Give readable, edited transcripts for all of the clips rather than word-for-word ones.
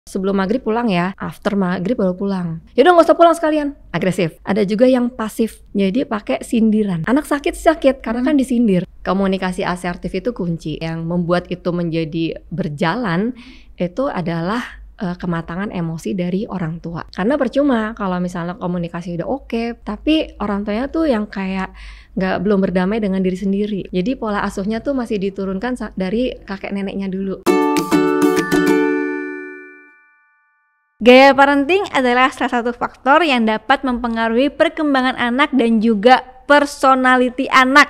Sebelum maghrib pulang ya, after maghrib baru pulang. Yaudah nggak usah pulang sekalian, agresif. Ada juga yang pasif, jadi pakai sindiran. Anak sakit karena kan disindir. Komunikasi asertif itu kunci. Yang membuat itu menjadi berjalan itu adalah kematangan emosi dari orang tua. Karena percuma kalau misalnya komunikasi udah oke, tapi orang tuanya tuh yang kayak belum berdamai dengan diri sendiri. Jadi pola asuhnya tuh masih diturunkan dari kakek neneknya dulu. Gaya parenting adalah salah satu faktor yang dapat mempengaruhi perkembangan anak dan juga personality anak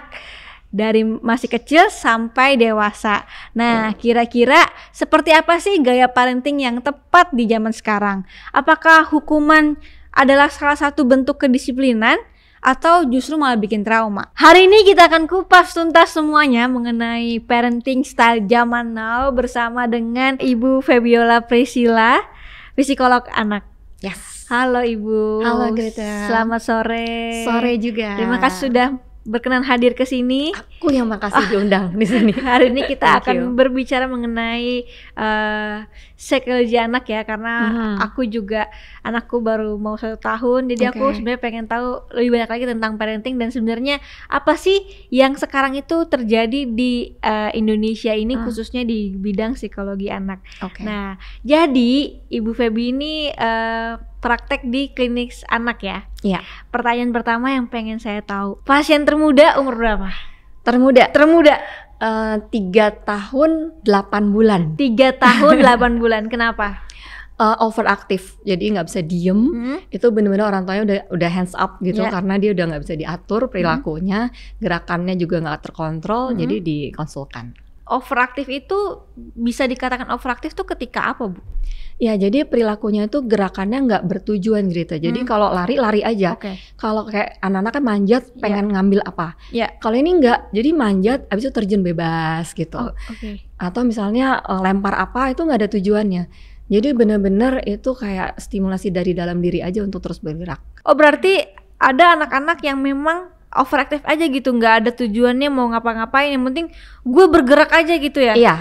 dari masih kecil sampai dewasa. Nah, kira-kira seperti apa sih gaya parenting yang tepat di zaman sekarang? Apakah hukuman adalah salah satu bentuk kedisiplinan atau justru malah bikin trauma? Hari ini kita akan kupas tuntas semuanya mengenai parenting style zaman now bersama dengan Ibu Febiola Priscilla, psikolog anak. Yes. Halo Ibu. Halo Greta. Selamat sore. Sore juga. Terima kasih sudah berkenan hadir ke sini. Aku yang makasih diundang di sini. Hari ini kita akan berbicara mengenai psikologi anak ya, karena aku juga anakku baru mau 1 tahun, jadi aku sebenarnya pengen tahu lebih banyak lagi tentang parenting dan sebenarnya apa sih yang sekarang itu terjadi di Indonesia ini khususnya di bidang psikologi anak. Nah, jadi Ibu Feby ini praktek di klinik anak ya? Iya. Pertanyaan pertama yang pengen saya tahu, pasien termuda umur berapa? Termuda 3 tahun 8 bulan. 3 tahun 8 bulan, kenapa? Overaktif, jadi nggak bisa diem. Itu benar-benar orang tuanya udah hands up gitu, karena dia udah nggak bisa diatur perilakunya, gerakannya juga nggak terkontrol, jadi dikonsulkan. Overaktif itu bisa dikatakan overaktif tuh ketika apa, Bu? Ya, jadi perilakunya itu gerakannya nggak bertujuan gitu. Jadi kalau lari aja. Kalau kayak anak-anak kan manjat pengen ngambil apa. Kalau ini nggak, jadi manjat abis itu terjun bebas gitu. Atau misalnya lempar apa itu nggak ada tujuannya. Jadi benar-benar itu kayak stimulasi dari dalam diri aja untuk terus bergerak. Oh, berarti ada anak-anak yang memang overaktif aja gitu, nggak ada tujuannya mau ngapa-ngapain, yang penting gue bergerak aja gitu ya? Iya,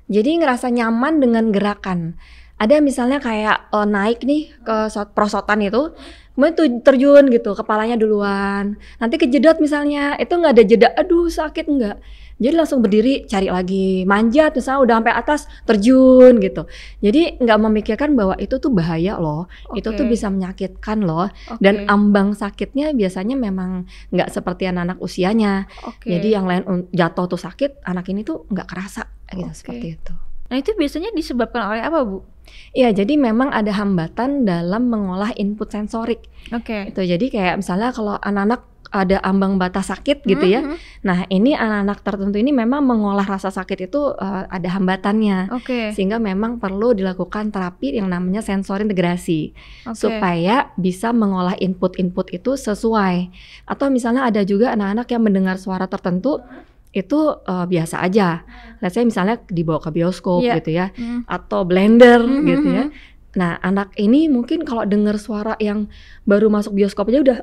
jadi ngerasa nyaman dengan gerakan. Ada misalnya kayak naik nih ke prosotan itu, kemudian terjun gitu, kepalanya duluan. Nanti kejedot misalnya, itu nggak ada jeda, aduh sakit enggak. Jadi langsung berdiri, cari lagi, manjat misalnya udah sampai atas, terjun gitu. Jadi nggak memikirkan bahwa itu tuh bahaya loh, itu tuh bisa menyakitkan loh. Dan ambang sakitnya biasanya memang nggak seperti anak-anak usianya. Jadi yang lain jatuh tuh sakit, anak ini tuh nggak kerasa gitu, seperti itu. Nah, itu biasanya disebabkan oleh apa, Bu? Iya, jadi memang ada hambatan dalam mengolah input sensorik. Itu jadi kayak misalnya kalau anak-anak ada ambang batas sakit gitu ya. Nah, ini anak-anak tertentu ini memang mengolah rasa sakit itu ada hambatannya. Sehingga memang perlu dilakukan terapi yang namanya sensori integrasi. Supaya bisa mengolah input-input itu sesuai. Atau misalnya ada juga anak-anak yang mendengar suara tertentu itu biasa aja. Let's say misalnya dibawa ke bioskop gitu ya, atau blender gitu ya. Nah, anak ini mungkin kalau dengar suara yang baru masuk bioskop aja udah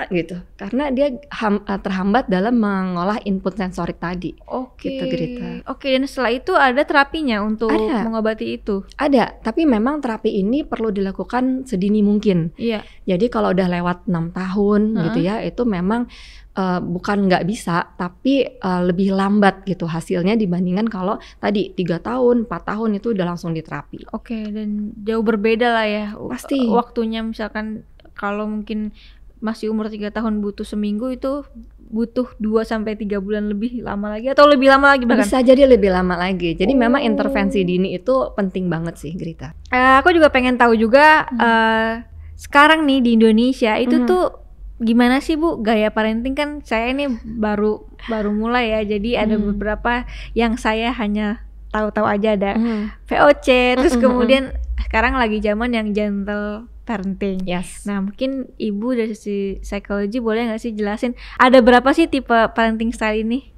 gitu, karena dia terhambat dalam mengolah input sensorik tadi. Gitu, Greta. Dan setelah itu ada terapinya untuk mengobati itu? Ada, tapi memang terapi ini perlu dilakukan sedini mungkin. Jadi kalau udah lewat 6 tahun gitu ya, itu memang bukan nggak bisa, tapi lebih lambat gitu hasilnya dibandingkan kalau tadi 3 tahun, 4 tahun itu udah langsung diterapi. Dan jauh berbeda lah ya. Pasti. Waktunya misalkan kalau mungkin masih umur 3 tahun butuh seminggu, itu butuh 2-3 bulan lebih lama lagi atau lebih lama lagi bahkan? Bisa jadi lebih lama lagi. Jadi memang intervensi dini itu penting banget sih, Greta. Aku juga pengen tahu juga sekarang nih di Indonesia itu tuh gimana sih, Bu, gaya parenting? Kan saya ini baru mulai ya, jadi ada beberapa yang saya hanya tahu-tahu aja, ada VOC, terus kemudian sekarang lagi zaman yang gentle parenting. Nah, mungkin Ibu dari sisi psikologi boleh nggak sih jelasin ada berapa sih tipe parenting style ini?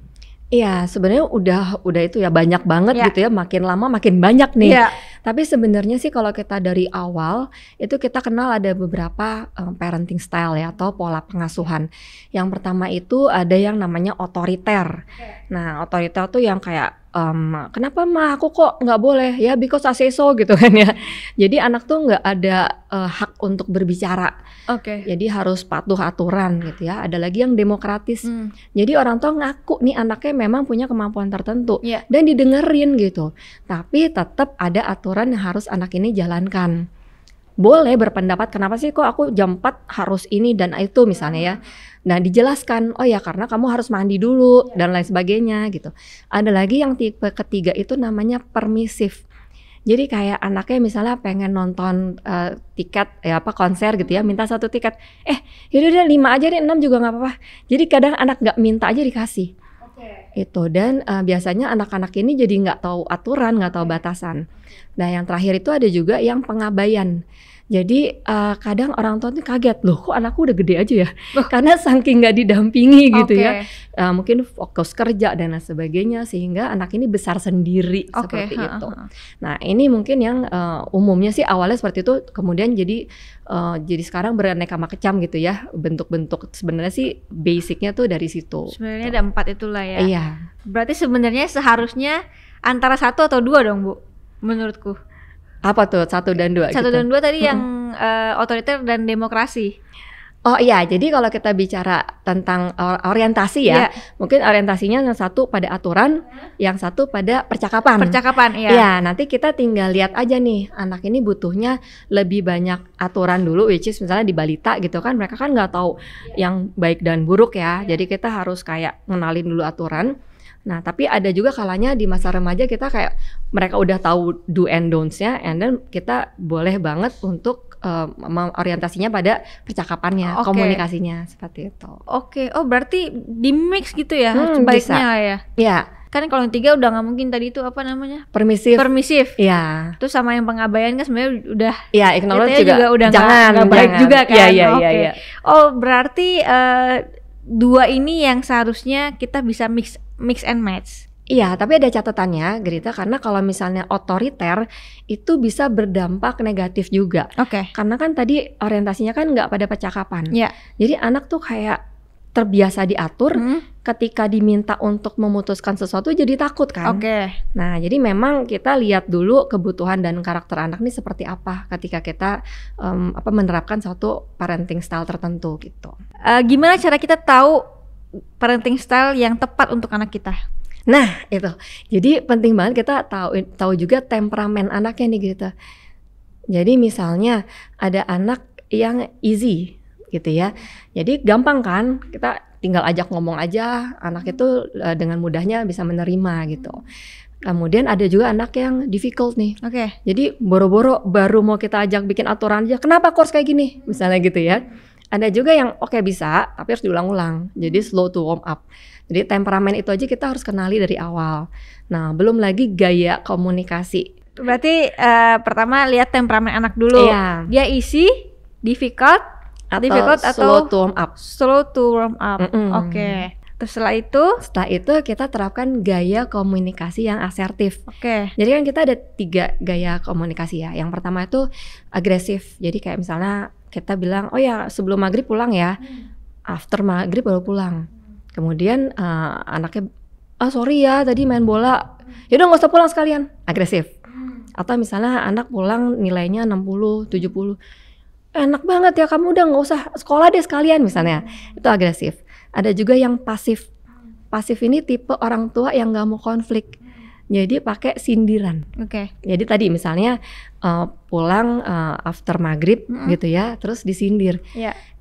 Iya, sebenarnya udah itu ya banyak banget gitu ya, makin lama makin banyak nih. Tapi sebenarnya sih kalau kita dari awal itu kita kenal ada beberapa parenting style ya atau pola pengasuhan. Yang pertama itu ada yang namanya otoriter. Nah, otoriter tuh yang kayak kenapa mah aku kok nggak boleh ya, because I say so gitu kan ya. Jadi anak tuh nggak ada hak untuk berbicara. Jadi harus patuh aturan gitu ya. Ada lagi yang demokratis. Jadi orang tua ngaku nih anaknya memang punya kemampuan tertentu dan didengerin gitu. Tapi tetap ada aturan yang harus anak ini jalankan. Boleh berpendapat kenapa sih kok aku jam 4 harus ini dan itu misalnya ya. Nah dijelaskan, oh ya karena kamu harus mandi dulu dan lain sebagainya gitu. Ada lagi yang tipe ketiga itu namanya permisif. Jadi kayak anaknya misalnya pengen nonton tiket ya konser gitu ya, minta 1 tiket. Yaudah deh 5 aja deh, 6 juga nggak apa-apa. Jadi kadang anak nggak minta aja dikasih. Itu dan biasanya anak-anak ini jadi nggak tahu aturan, nggak tahu batasan. Nah yang terakhir itu ada juga yang pengabaian. Jadi kadang orang tua tuh kaget, loh kok anakku udah gede aja ya, karena saking nggak didampingi gitu ya, mungkin fokus kerja dan lain sebagainya sehingga anak ini besar sendiri seperti itu. Nah ini mungkin yang umumnya sih awalnya seperti itu, kemudian jadi sekarang beraneka macam gitu ya bentuk-bentuk. Sebenarnya sih basicnya tuh dari situ. Sebenarnya ada 4 itulah ya. Iya. Berarti sebenarnya seharusnya antara 1 atau 2 dong Bu, menurutku. Apa tuh 1 dan 2? 1 dan 2 tadi yang otoriter dan demokrasi. Oh iya, jadi kalau kita bicara tentang orientasi ya, mungkin orientasinya yang satu pada aturan, yang satu pada percakapan. Percakapan, iya. Ya, nanti kita tinggal lihat aja nih, anak ini butuhnya lebih banyak aturan dulu, which is misalnya di balita gitu kan, mereka kan nggak tahu yang baik dan buruk ya, jadi kita harus kayak ngenalin dulu aturan. Nah, tapi ada juga kalanya di masa remaja kita kayak mereka udah tahu do and don'ts-nya, and then kita boleh banget untuk orientasinya pada percakapannya, komunikasinya seperti itu. Oh berarti di mix gitu ya, sebaiknya bisa. Ya. Iya. Kan kalau yang 3 udah nggak mungkin tadi itu apa namanya? Permisif. Iya. Terus sama yang pengabaian kan sebenarnya udah. Iya, ignorance juga udah nggak baik juga kan. Iya. Oh berarti 2 ini yang seharusnya kita bisa mix and match. Iya, tapi ada catatannya, Grita, karena kalau misalnya otoriter itu bisa berdampak negatif juga. Karena kan tadi orientasinya kan nggak pada percakapan. Jadi anak tuh kayak terbiasa diatur, ketika diminta untuk memutuskan sesuatu jadi takut kan. Nah, jadi memang kita lihat dulu kebutuhan dan karakter anak nih seperti apa ketika kita menerapkan suatu parenting style tertentu gitu. Gimana cara kita tahu parenting style yang tepat untuk anak kita? Nah itu, jadi penting banget kita tahu juga temperamen anaknya nih gitu. Jadi misalnya ada anak yang easy gitu ya, jadi gampang kan, kita tinggal ajak ngomong aja, anak itu dengan mudahnya bisa menerima gitu. Kemudian ada juga anak yang difficult nih. Jadi boro-boro baru mau kita ajak bikin aturan aja, kenapa course kayak gini, misalnya gitu ya. Ada juga yang bisa, tapi harus diulang-ulang. Jadi slow to warm up. Jadi temperamen itu aja kita harus kenali dari awal. Nah, belum lagi gaya komunikasi. Berarti pertama lihat temperamen anak dulu. Dia easy, difficult atau slow to warm up. Slow to warm up. Terus setelah itu kita terapkan gaya komunikasi yang asertif. Jadi kan kita ada 3 gaya komunikasi ya. Yang pertama itu agresif. Jadi kayak misalnya kita bilang, oh ya sebelum maghrib pulang ya, after maghrib baru pulang. Kemudian anaknya, sorry ya tadi main bola, yaudah nggak usah pulang sekalian, agresif. Atau misalnya anak pulang nilainya 60, 70, enak banget ya kamu udah nggak usah sekolah deh sekalian misalnya, itu agresif. Ada juga yang pasif. Pasif ini tipe orang tua yang nggak mau konflik. Jadi pakai sindiran. Jadi tadi misalnya pulang after maghrib gitu ya, terus disindir.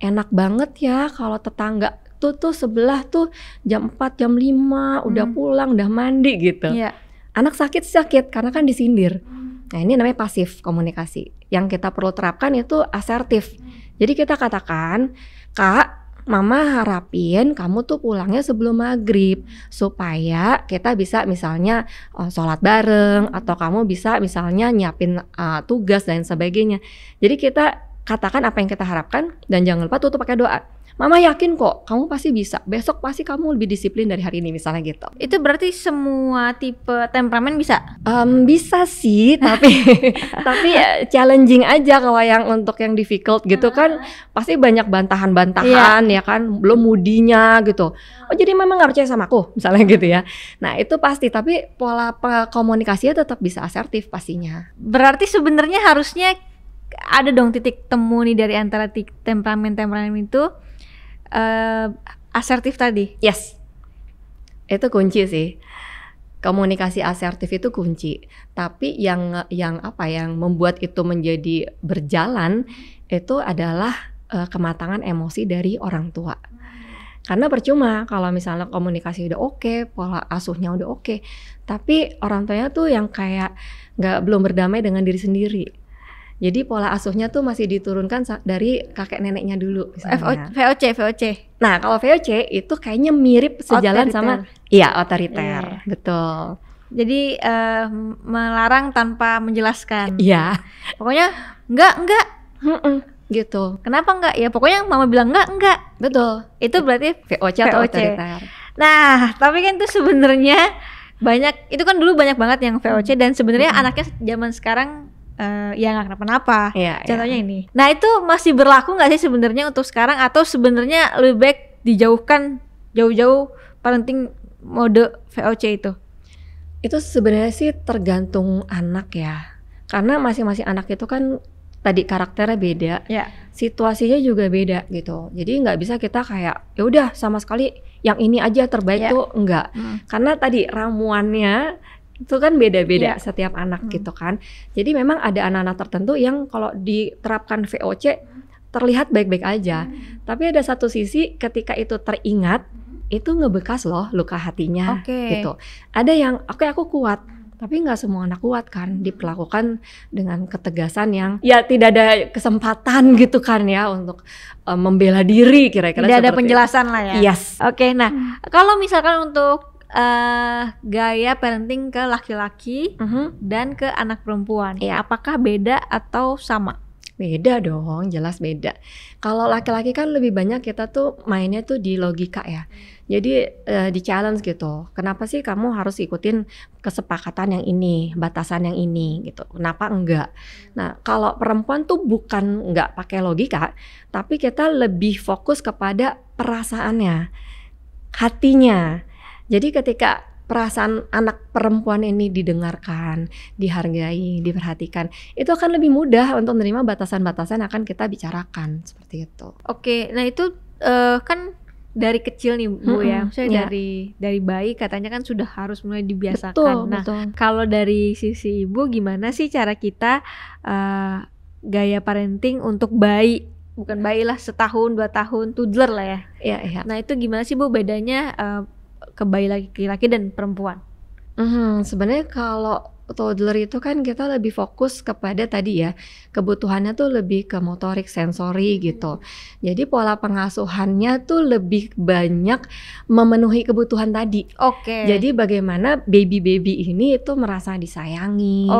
Enak banget ya kalau tetangga tuh sebelah tuh jam 4, jam 5 udah pulang, udah mandi gitu. Anak sakit karena kan disindir. Nah ini namanya pasif komunikasi. Yang kita perlu terapkan itu asertif. Jadi kita katakan, Kak, Mama harapin kamu tuh pulangnya sebelum maghrib supaya kita bisa misalnya sholat bareng, atau kamu bisa misalnya nyiapin tugas dan sebagainya. Jadi kita katakan apa yang kita harapkan dan jangan lupa tutup pakai doa. Mama yakin kok kamu pasti bisa, besok pasti kamu lebih disiplin dari hari ini misalnya gitu. Itu berarti semua tipe temperamen bisa? Bisa sih, tapi tapi ya challenging aja kalau yang untuk yang difficult gitu kan pasti banyak bantahan-bantahan ya kan, belum moodinya gitu. Oh jadi memang nggak percaya sama aku misalnya gitu ya. Nah itu pasti, tapi pola komunikasinya tetap bisa asertif pastinya. Berarti sebenarnya harusnya ada dong titik temu nih dari antara temperamen itu asertif tadi. Yes, itu kunci sih. Komunikasi asertif itu kunci. Tapi yang membuat itu menjadi berjalan itu adalah kematangan emosi dari orang tua. Karena percuma kalau misalnya komunikasi udah oke, pola asuhnya udah oke, tapi orang tuanya tuh yang kayak belum berdamai dengan diri sendiri. Jadi pola asuhnya tuh masih diturunkan dari kakek neneknya dulu misalnya. VOC. Nah kalau VOC itu kayaknya mirip sejalan sama otoriter. Betul. Jadi melarang tanpa menjelaskan. Iya. Pokoknya enggak. Gitu. Kenapa enggak? Ya pokoknya mama bilang enggak. Betul. Itu berarti VOC atau otoriter. Nah tapi kan itu sebenarnya banyak, itu kan dulu banyak banget yang VOC dan sebenarnya anaknya zaman sekarang ya nggak kenapa-napa. Contohnya ini. Nah itu masih berlaku nggak sih sebenarnya untuk sekarang, atau sebenarnya lebih baik dijauhkan jauh-jauh parenting mode VOC itu? Itu sebenarnya sih tergantung anak ya. Karena masing-masing anak itu kan tadi karakternya beda, situasinya juga beda gitu. Jadi nggak bisa kita kayak ya udah sama sekali yang ini aja terbaik tuh enggak. Karena tadi ramuannya itu kan beda-beda setiap anak gitu kan. Jadi memang ada anak-anak tertentu yang kalau diterapkan VOC terlihat baik-baik aja. Tapi ada satu sisi ketika itu teringat, itu ngebekas loh luka hatinya gitu. Ada yang aku kuat, tapi nggak semua anak kuat kan, diperlakukan dengan ketegasan yang ya tidak ada kesempatan gitu kan ya untuk membela diri, kira-kira tidak ada penjelasan lah ya. Yes. Nah kalau misalkan untuk gaya parenting ke laki-laki dan ke anak perempuan, apakah beda atau sama? Beda dong, jelas beda. Kalau laki-laki kan lebih banyak kita tuh mainnya tuh di logika ya. Jadi di challenge gitu. Kenapa sih kamu harus ikutin kesepakatan yang ini, batasan yang ini gitu. Kenapa enggak? Nah, kalau perempuan tuh bukan enggak pakai logika, tapi kita lebih fokus kepada perasaannya, hatinya. Jadi ketika perasaan anak perempuan ini didengarkan, dihargai, diperhatikan, itu akan lebih mudah untuk menerima batasan-batasan yang akan kita bicarakan, seperti itu. Oke, nah itu kan dari kecil nih Bu ya, maksudnya dari bayi katanya kan sudah harus mulai dibiasakan. Betul. Kalau dari sisi Ibu gimana sih cara kita gaya parenting untuk bayi, bukan bayi lah, setahun 2 tahun, toddler lah ya. Iya. Nah itu gimana sih Bu bedanya ke bayi laki-laki dan perempuan? Sebenarnya kalau toddler itu kan kita lebih fokus kepada tadi ya, kebutuhannya tuh lebih ke motorik, sensori gitu. Jadi pola pengasuhannya tuh lebih banyak memenuhi kebutuhan tadi. Jadi bagaimana baby-baby ini itu merasa disayangi,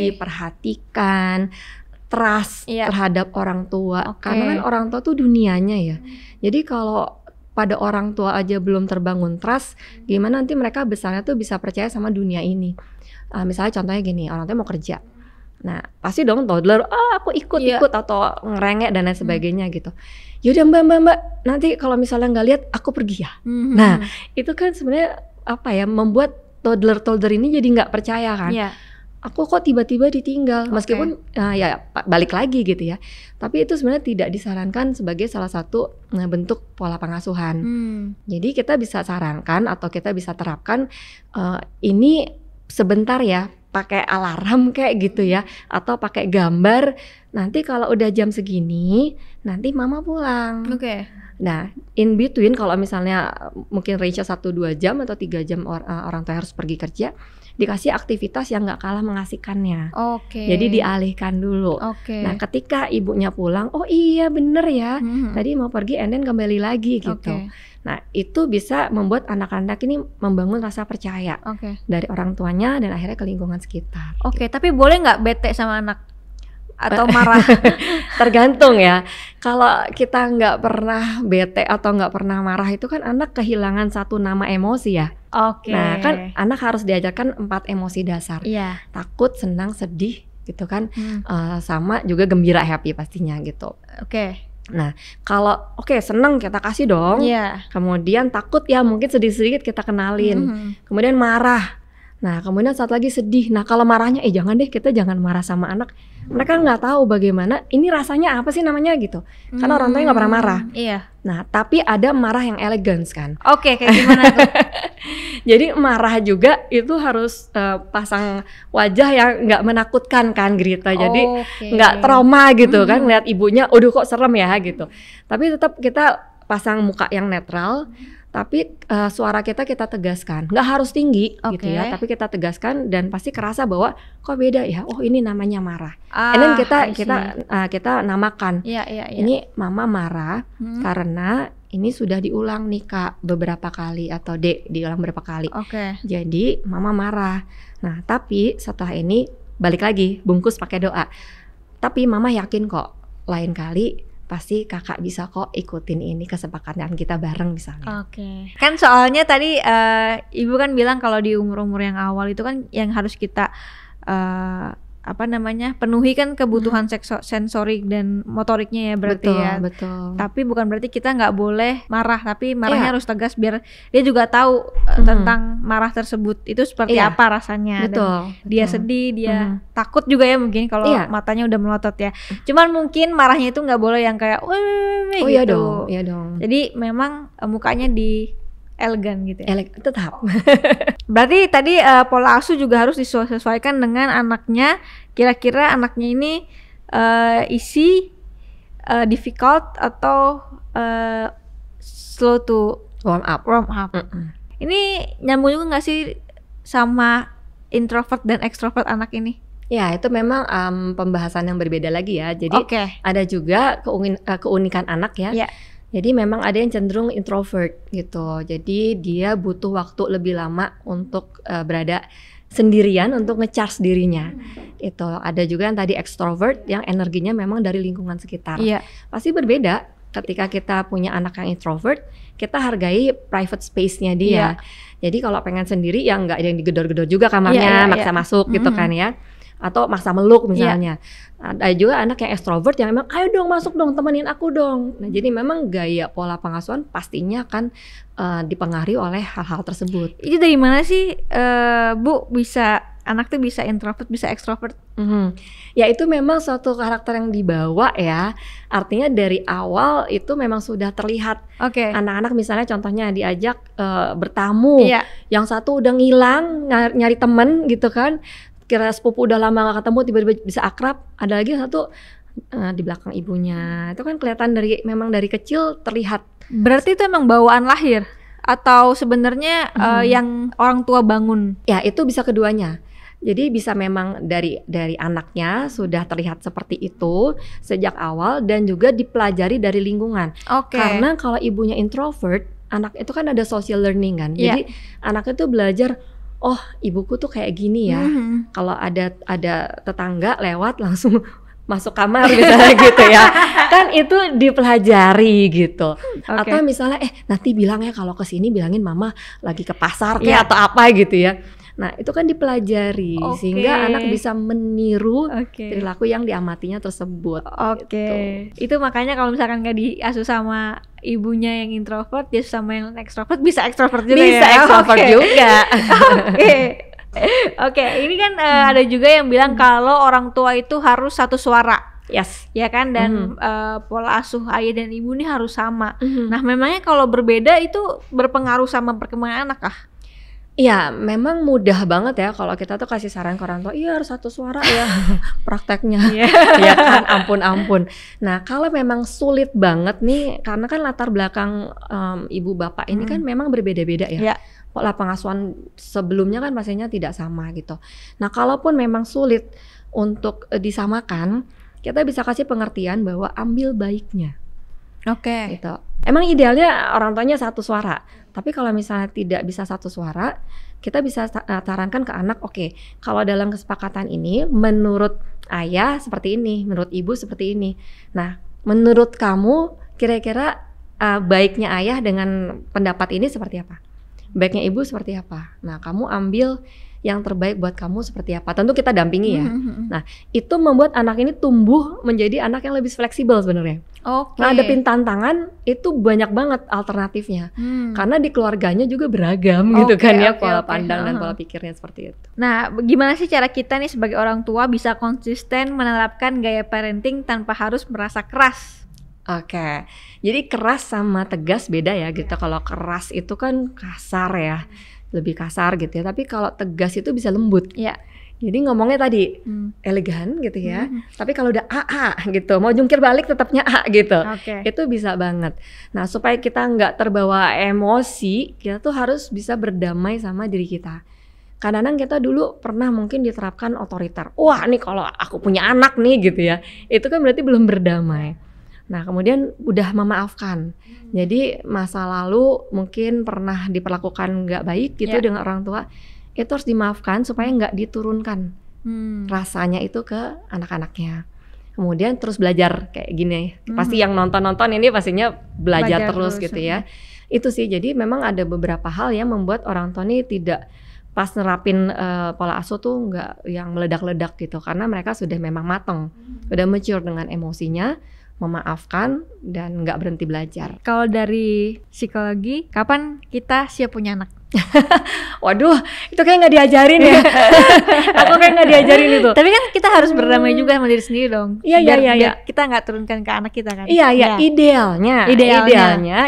diperhatikan, trust terhadap orang tua. Karena kan orang tua tuh dunianya ya. Jadi kalau pada orang tua aja belum terbangun trust, gimana nanti mereka besarnya tuh bisa percaya sama dunia ini. Misalnya contohnya gini, orang tua mau kerja. Nah pasti dong toddler, aku ikut atau ngerengek dan lain sebagainya gitu. Yaudah mbak, nanti kalau misalnya nggak lihat aku pergi ya. Nah itu kan sebenarnya membuat toddler ini jadi nggak percaya kan. Aku kok tiba-tiba ditinggal, meskipun ya balik lagi gitu ya. Tapi itu sebenarnya tidak disarankan sebagai salah satu bentuk pola pengasuhan. Jadi kita bisa sarankan atau kita bisa terapkan ini sebentar ya, pakai alarm kayak gitu ya, atau pakai gambar. Nanti kalau udah jam segini, nanti mama pulang. Nah, in between kalau misalnya mungkin range 1-2 jam atau 3 jam orang tua harus pergi kerja, dikasih aktivitas yang nggak kalah mengasihkannya. Jadi dialihkan dulu. Nah, ketika ibunya pulang, oh iya bener ya, tadi mau pergi and then kembali lagi gitu. Nah, itu bisa membuat anak-anak ini membangun rasa percaya dari orang tuanya dan akhirnya ke lingkungan sekitar. Tapi boleh nggak bete sama anak? atau marah? Tergantung ya. Kalau kita nggak pernah bete atau nggak pernah marah itu kan anak kehilangan satu nama emosi ya. Oke. Nah kan anak harus diajarkan 4 emosi dasar. Iya. Takut, senang, sedih gitu kan. Sama juga gembira, happy pastinya gitu. Oke. Nah kalau senang kita kasih dong. Iya. Kemudian takut ya mungkin sedikit-sedikit kita kenalin. Kemudian marah. Nah kemudian satu lagi sedih. Nah kalau marahnya jangan deh, kita jangan marah sama anak. Mereka nggak tahu bagaimana ini rasanya apa sih namanya gitu. Karena orang tuanya nggak pernah marah. Iya. Nah tapi ada marah yang elegans kan. Oke, kayak gimana tuh? Jadi marah juga itu harus pasang wajah yang nggak menakutkan kan Grita. Jadi nggak trauma gitu kan. Lihat ibunya, aduh kok serem ya gitu. Tapi tetap kita pasang muka yang netral. Tapi suara kita tegaskan, nggak harus tinggi gitu ya, tapi kita tegaskan dan pasti kerasa bahwa kok beda ya, oh ini namanya marah. And then kita namakan, ini mama marah karena ini sudah diulang nih Kak beberapa kali atau Dek diulang berapa kali. Jadi mama marah. Nah tapi setelah ini balik lagi bungkus pakai doa. Tapi mama yakin kok lain kali pasti kakak bisa kok ikutin ini kesepakatan kita bareng misalnya. Kan soalnya tadi ibu kan bilang kalau di umur-umur yang awal itu kan yang harus kita penuhi kan kebutuhan sensorik dan motoriknya ya berarti. Betul. Tapi bukan berarti kita nggak boleh marah, tapi marahnya harus tegas biar dia juga tahu tentang marah tersebut itu seperti apa rasanya. Betul. Dia sedih, dia takut juga ya mungkin kalau matanya udah melotot ya. Cuman mungkin marahnya itu nggak boleh yang kayak gitu. Iya dong. Jadi memang mukanya di elegan gitu ya. Tetap. Berarti tadi pola asuh juga harus disesuaikan dengan anaknya. Kira-kira anaknya ini difficult atau slow to warm up. Ini nyambung juga nggak sih sama introvert dan extrovert anak ini? Ya itu memang pembahasan yang berbeda lagi ya. Jadi ada juga keunikan anak ya. Jadi memang ada yang cenderung introvert gitu. Jadi dia butuh waktu lebih lama untuk berada sendirian untuk nge-charge dirinya. Itu ada juga yang tadi extrovert yang energinya memang dari lingkungan sekitar. Pasti berbeda ketika kita punya anak yang introvert, kita hargai private space-nya dia. Jadi kalau pengen sendiri ya nggak ada yang digedor-gedor juga kamarnya, maksa masuk gitu kan ya. Atau maksa meluk misalnya. Ada juga anak yang extrovert yang memang ayo dong masuk dong, temenin aku dong. Nah jadi memang gaya pola pengasuhan pastinya kan dipengaruhi oleh hal-hal tersebut. Itu dari mana sih Bu bisa anak tuh bisa introvert bisa extrovert? Ya itu memang suatu karakter yang dibawa ya. Artinya dari awal itu memang sudah terlihat. Anak-anak misalnya contohnya diajak bertamu, yang satu udah ngilang nyari temen gitu kan. Kira sepupu udah lama gak ketemu tiba-tiba bisa akrab. Ada lagi satu di belakang ibunya. Itu kan kelihatan memang dari kecil terlihat. Berarti itu emang bawaan lahir atau sebenarnya yang orang tua bangun? Ya itu bisa keduanya. Jadi bisa memang dari anaknya sudah terlihat seperti itu sejak awal dan juga dipelajari dari lingkungan. Karena kalau ibunya introvert, anak itu kan ada social learning kan. Jadi anaknya tuh belajar, oh ibuku tuh kayak gini ya. Kalau ada tetangga lewat langsung masuk kamar misalnya gitu ya. Kan itu dipelajari gitu. Atau misalnya nanti bilang ya kalau kesini bilangin mama lagi ke pasar kayak atau apa gitu ya. Nah itu kan dipelajari sehingga anak bisa meniru perilaku yang diamatinya tersebut. Gitu. Itu makanya kalau misalkan gak diasuh sama ibunya yang introvert, dia sama yang extrovert bisa extrovert juga bisa extrovert juga. Ini kan ada juga yang bilang kalau orang tua itu harus satu suara. Ya kan, dan pola asuh ayah dan ibu ini harus sama. Nah memangnya kalau berbeda itu berpengaruh sama perkembangan anak kah? Iya, memang mudah banget ya kalau kita tuh kasih saran ke orang tua, iya harus satu suara ya prakteknya. Ya kan, ampun. Nah kalau memang sulit banget nih, karena kan latar belakang ibu bapak ini kan memang berbeda-beda ya. Pola pengasuhan sebelumnya kan pastinya tidak sama gitu. Nah kalaupun memang sulit untuk disamakan, kita bisa kasih pengertian bahwa ambil baiknya. Gitu. Emang idealnya orang tuanya satu suara. Tapi kalau misalnya tidak bisa satu suara, kita bisa sarankan ke anak, kalau dalam kesepakatan ini menurut ayah seperti ini, menurut ibu seperti ini. Nah, menurut kamu kira-kira baiknya ayah dengan pendapat ini seperti apa? Baiknya ibu seperti apa? Nah, kamu ambil yang terbaik buat kamu seperti apa? Tentu kita dampingi ya. Nah, itu membuat anak ini tumbuh menjadi anak yang lebih fleksibel sebenarnya. Ngadepin tantangan itu banyak banget alternatifnya. Karena di keluarganya juga beragam gitu kan ya, pola pandang dan pola pikirnya seperti itu. Nah, gimana sih cara kita nih sebagai orang tua bisa konsisten menerapkan gaya parenting tanpa harus merasa keras? Oke, jadi keras sama tegas beda ya gitu. Kalau keras itu kan kasar ya, lebih kasar gitu ya. Tapi kalau tegas itu bisa lembut. Ya. Jadi ngomongnya tadi elegan gitu ya. Tapi kalau udah gitu, mau jungkir balik tetapnya gitu. Itu bisa banget. Nah, supaya kita nggak terbawa emosi, kita tuh harus bisa berdamai sama diri kita. Kadang-kadang kita dulu pernah mungkin diterapkan otoriter. Wah, nih kalau aku punya anak nih gitu ya. Itu kan berarti belum berdamai. Nah, kemudian udah memaafkan. Jadi masa lalu mungkin pernah diperlakukan nggak baik gitu dengan orang tua, itu harus dimaafkan supaya nggak diturunkan rasanya itu ke anak-anaknya. Kemudian terus belajar kayak gini. Pasti yang nonton-nonton ini pastinya belajar terus gitu ya. Itu sih, jadi memang ada beberapa hal yang membuat orang tua ini tidak pas nerapin pola asuh tuh nggak yang meledak-ledak gitu. Karena mereka sudah memang matang, udah mature dengan emosinya, memaafkan dan nggak berhenti belajar. Kalau dari psikologi, kapan kita siap punya anak? Waduh, itu kayak nggak diajarin ya. Aku kayak nggak diajarin itu. Tapi kan kita harus berdamai juga sama diri sendiri dong. Iya. Kita nggak turunkan ke anak kita kan. Iya. Idealnya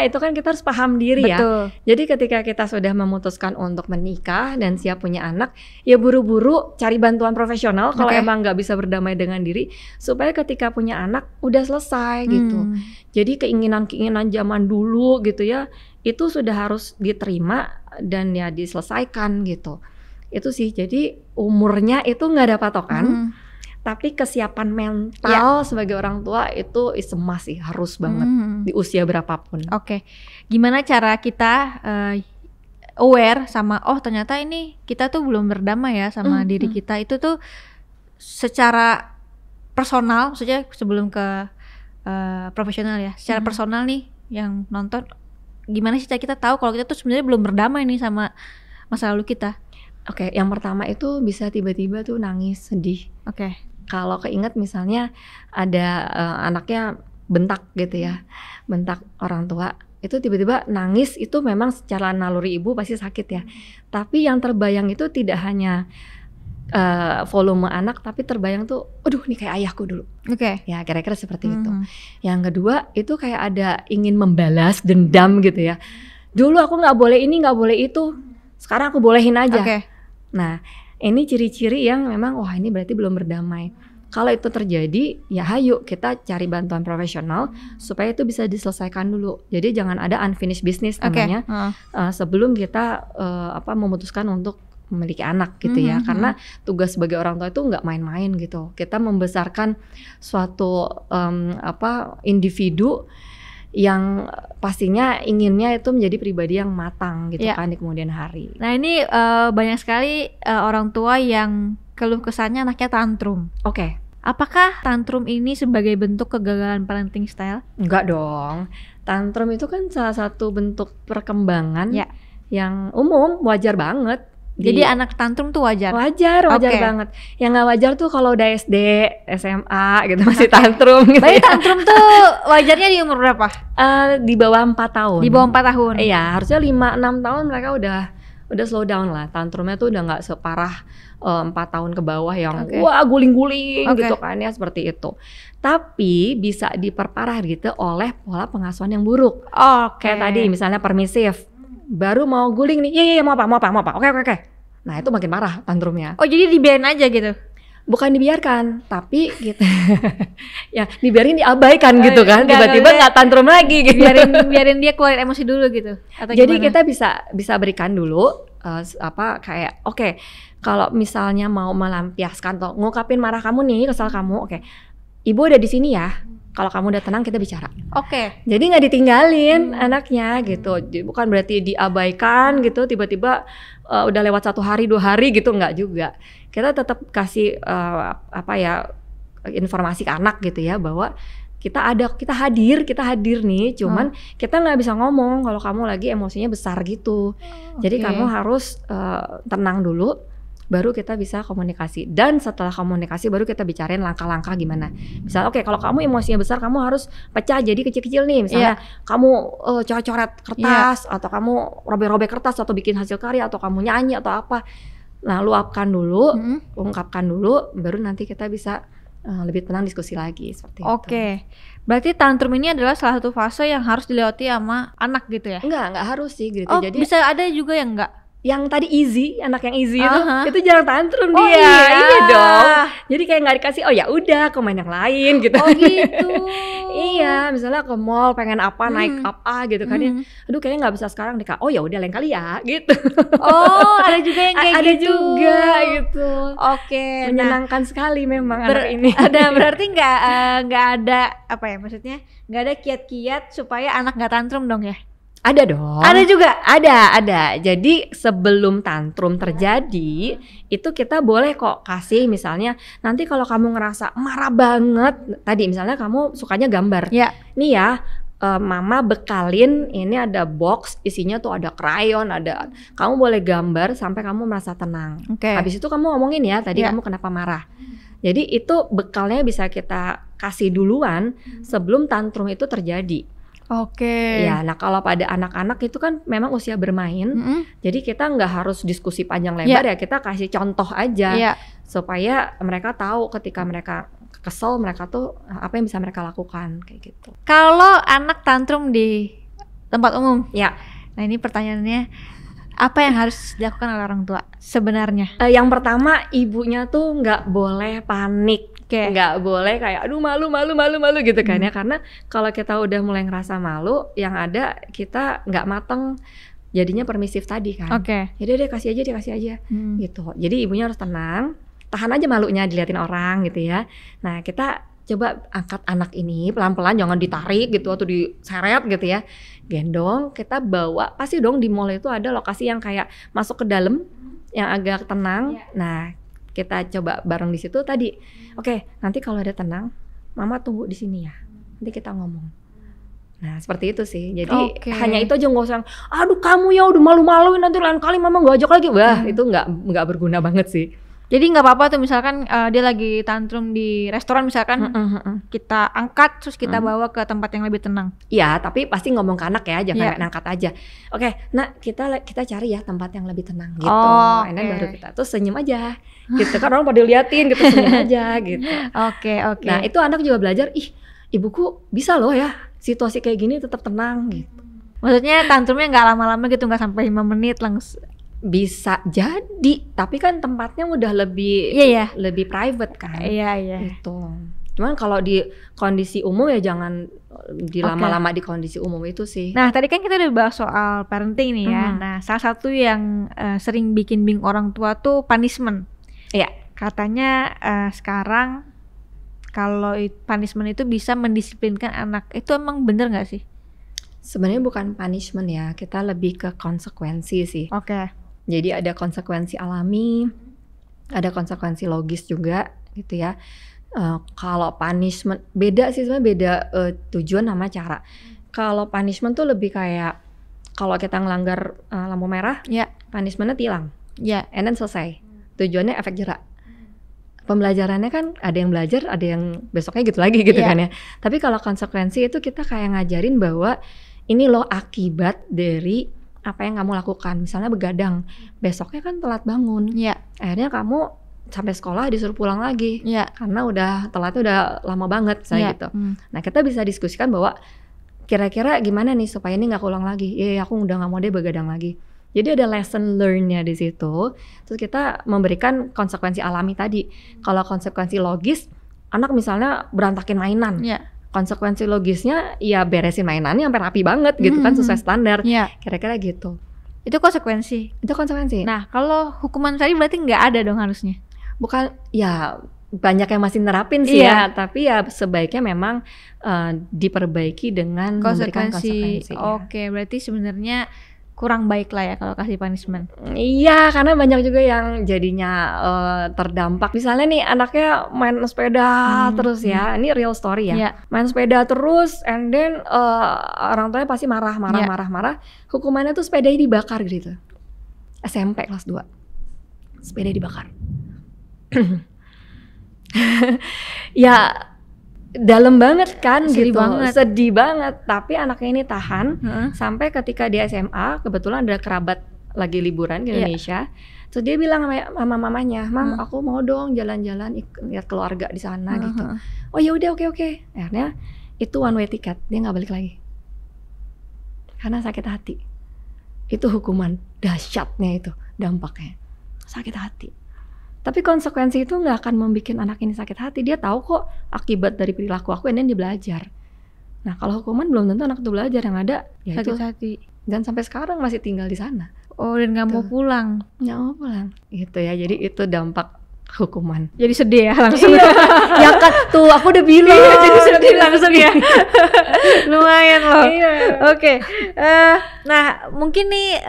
itu kan kita harus paham diri. Betul. Ya. Jadi ketika kita sudah memutuskan untuk menikah dan siap punya anak, ya buru-buru cari bantuan profesional kalau emang nggak bisa berdamai dengan diri, supaya ketika punya anak udah selesai gitu. Jadi keinginan-keinginan zaman dulu gitu ya, itu sudah harus diterima dan ya diselesaikan gitu. Itu sih, jadi umurnya itu nggak ada patokan, tapi kesiapan mental sebagai orang tua itu is a must sih, harus banget di usia berapapun. Gimana cara kita aware sama ternyata ini kita tuh belum berdamai ya sama diri kita, itu tuh secara personal, maksudnya sebelum ke profesional ya, secara personal nih yang nonton, gimana sih kita tahu kalau kita tuh sebenarnya belum berdamai nih sama masa lalu kita? Yang pertama itu bisa tiba-tiba tuh nangis, sedih. Kalau keinget misalnya ada anaknya bentak gitu ya, bentak orang tua, itu tiba-tiba nangis, itu memang secara naluri ibu pasti sakit ya. Tapi yang terbayang itu tidak hanya volume anak, tapi terbayang tuh, aduh ini kayak ayahku dulu. Ya kira-kira seperti itu. Yang kedua itu kayak ada ingin membalas dendam gitu ya. Dulu aku nggak boleh ini, nggak boleh itu, sekarang aku bolehin aja. Nah, ini ciri-ciri yang memang wah ini berarti belum berdamai. Kalau itu terjadi, ya hayu kita cari bantuan profesional supaya itu bisa diselesaikan dulu. Jadi jangan ada unfinished business namanya sebelum kita memutuskan untuk memiliki anak gitu ya. Karena tugas sebagai orang tua itu nggak main-main gitu. Kita membesarkan suatu individu yang pastinya inginnya itu menjadi pribadi yang matang gitu kan di kemudian hari. Nah ini banyak sekali orang tua yang keluh kesahnya anaknya tantrum. Apakah tantrum ini sebagai bentuk kegagalan parenting style? Enggak dong. Tantrum itu kan salah satu bentuk perkembangan yang umum, wajar banget. Jadi anak tantrum tuh wajar? Wajar banget. Yang gak wajar tuh kalau udah SD, SMA gitu masih tantrum gitu. Berarti tantrum tuh wajarnya di umur berapa? Di bawah 4 tahun. Di bawah 4 tahun? Iya, harusnya 5-6 tahun mereka udah slow down lah. Tantrumnya tuh udah gak separah 4 tahun ke bawah yang wah guling-guling gitu kan ya, seperti itu. Tapi bisa diperparah gitu oleh pola pengasuhan yang buruk. Kayak tadi misalnya permisif. Baru mau guling nih, iya mau apa, oke. Nah itu makin parah tantrumnya. Jadi dibiarin aja gitu? Bukan dibiarkan, tapi gitu. Ya dibiarin, diabaikan gitu kan. Tiba-tiba nggak tantrum lagi gitu. Biarin dia keluarin emosi dulu gitu. Atau jadi gimana? kita bisa berikan dulu kayak kalau misalnya mau melampiaskan atau ngungkapin marah kamu nih, kesal kamu, ibu ada di sini ya. Kalau kamu udah tenang kita bicara. Jadi nggak ditinggalin anaknya gitu. Bukan berarti diabaikan gitu. Tiba-tiba udah lewat 1 hari 2 hari gitu, nggak juga. Kita tetap kasih informasi ke anak gitu ya, bahwa kita hadir nih, cuman kita nggak bisa ngomong kalau kamu lagi emosinya besar gitu. Jadi kamu harus tenang dulu, baru kita bisa komunikasi. Dan setelah komunikasi baru kita bicarain langkah-langkah gimana. Misalnya kalau kamu emosinya besar, kamu harus pecah jadi kecil-kecil nih. Misalnya kamu coret-coret kertas, atau kamu robek-robek kertas, atau bikin hasil karya, atau kamu nyanyi atau apa. Nah, luapkan dulu, ungkapkan dulu, baru nanti kita bisa lebih tenang diskusi lagi seperti itu. Berarti tantrum ini adalah salah satu fase yang harus dilewati sama anak gitu ya? Enggak harus sih gitu. Jadi bisa ada juga yang enggak? Yang tadi easy, anak yang easy itu jarang tantrum dia. Iya dong. Jadi kayak nggak dikasih, ya udah, aku main yang lain gitu. Gitu. Iya, misalnya ke mall pengen apa, naik apa gitu kan ya. Aduh kayaknya nggak bisa sekarang deh Kak. Ya udah lain kali ya gitu. Ada juga yang kayak gitu. Ada juga gitu. Menyenangkan sekali memang anak ini. Berarti nggak ada apa ya, maksudnya nggak ada kiat-kiat supaya anak nggak tantrum dong ya? Ada dong. Ada juga? Ada. Jadi sebelum tantrum terjadi, itu kita boleh kok kasih misalnya, nanti kalau kamu ngerasa marah banget, tadi misalnya kamu sukanya gambar. Nih ya, mama bekalin, ini ada box, isinya tuh ada krayon, kamu boleh gambar sampai kamu merasa tenang. Habis itu kamu ngomongin ya, tadi kamu kenapa marah. Jadi itu bekalnya bisa kita kasih duluan sebelum tantrum itu terjadi. Ya, nah kalau pada anak-anak itu kan memang usia bermain, jadi kita nggak harus diskusi panjang lebar ya, kita kasih contoh aja supaya mereka tahu ketika mereka kesel, mereka tuh apa yang bisa mereka lakukan kayak gitu. Kalau anak tantrum di tempat umum, nah ini pertanyaannya, apa yang harus dilakukan oleh orang tua sebenarnya? Yang pertama, ibunya tuh nggak boleh panik. Nggak boleh kayak aduh malu gitu kan ya, karena kalau kita udah mulai ngerasa malu, yang ada kita nggak mateng, jadinya permisif tadi kan. Jadi deh kasih aja gitu. Jadi ibunya harus tenang, tahan aja malunya diliatin orang gitu ya. Nah kita coba angkat anak ini pelan-pelan, jangan ditarik gitu atau diseret gitu ya, gendong, kita bawa. Pasti dong di mall itu ada lokasi yang kayak masuk ke dalam yang agak tenang. Nah kita coba bareng di situ tadi. Nanti kalau ada tenang, mama tunggu di sini ya. Nanti kita ngomong. Nah seperti itu sih. Jadi hanya itu aja, nggak usah, aduh kamu ya udah malu-maluin, nanti lain kali mama nggak ajak lagi. Wah itu nggak berguna banget sih. Jadi nggak apa-apa tuh misalkan dia lagi tantrum di restoran misalkan, kita angkat terus kita bawa ke tempat yang lebih tenang. Iya, tapi pasti ngomong ke anak ya, jangan main angkat aja. Nah kita cari ya tempat yang lebih tenang gitu. Dan baru kita tuh senyum aja gitu kan, orang pada liatin gitu, senyum aja gitu. Nah itu anak juga belajar, ibuku bisa loh ya situasi kayak gini tetap tenang gitu. Maksudnya tantrumnya nggak lama-lama gitu, nggak sampai 5 menit langsung. Bisa jadi, tapi kan tempatnya udah lebih lebih private kan. Gitu. Cuman kalau di kondisi umum ya jangan dilama-lama di kondisi umum itu sih. Nah tadi kan kita udah bahas soal parenting nih ya. Nah salah satu yang sering bikin bingung orang tua tuh punishment. Katanya sekarang kalau punishment itu bisa mendisiplinkan anak, itu emang bener nggak sih? Sebenarnya bukan punishment ya, kita lebih ke konsekuensi sih. Jadi ada konsekuensi alami, ada konsekuensi logis juga gitu ya. Kalau punishment beda sih sebenarnya, beda tujuan sama cara. Kalau punishment tuh lebih kayak kalau kita ngelanggar lampu merah, punishmentnya tilang, and then selesai. Tujuannya efek jerak. Pembelajarannya kan ada yang belajar, ada yang besoknya gitu lagi gitu kan ya. Tapi kalau konsekuensi itu kita kayak ngajarin bahwa ini loh akibat dari apa yang kamu lakukan. Misalnya begadang, besoknya kan telat bangun. Akhirnya kamu sampai sekolah disuruh pulang lagi. Karena telatnya udah lama banget gitu. Nah kita bisa diskusikan bahwa kira-kira gimana nih supaya ini nggak keulang lagi. Aku udah nggak mau deh begadang lagi. Jadi ada lesson learn-nya di situ. Terus kita memberikan konsekuensi alami tadi. Kalau konsekuensi logis, anak misalnya berantakin mainan. Konsekuensi logisnya ya beresin mainannya sampai rapi banget gitu kan, sesuai standar. Kira-kira gitu. Itu konsekuensi. Nah kalau hukuman tadi berarti nggak ada dong harusnya? Bukan, ya banyak yang masih nerapin sih ya. Tapi ya sebaiknya memang diperbaiki dengan memberikan konsekuensi. Berarti sebenarnya kurang baik lah ya kalau kasih punishment. Iya, karena banyak juga yang jadinya terdampak. Misalnya nih anaknya main sepeda terus ya, ini real story ya. Main sepeda terus, and then orang tuanya pasti marah. Hukumannya tuh sepedanya dibakar gitu. SMP kelas 2, sepeda dibakar. Ya dalam banget kan, sedih banget. Tapi anaknya ini tahan sampai ketika di SMA kebetulan ada kerabat lagi liburan di Indonesia. Terus dia bilang sama mamanya, "Mam, aku mau dong jalan-jalan lihat keluarga di sana gitu." Oh ya udah, oke. Akhirnya itu one way ticket, dia nggak balik lagi karena sakit hati. Itu hukuman dahsyatnya, itu dampaknya sakit hati. Tapi konsekuensi itu nggak akan membuat anak ini sakit hati. Dia tahu kok akibat dari perilaku aku, ini dia belajar. Nah kalau hukuman belum tentu anak itu belajar, yang ada ya sakit hati. Dan sampai sekarang masih tinggal di sana. Oh, dan nggak mau pulang. Nggak mau pulang. Gitu ya. Jadi itu dampak hukuman. Jadi sedih ya langsung. Ya kan tuh aku udah bilang. Jadi sedih langsung ya. Lumayan loh. Oke. Nah mungkin nih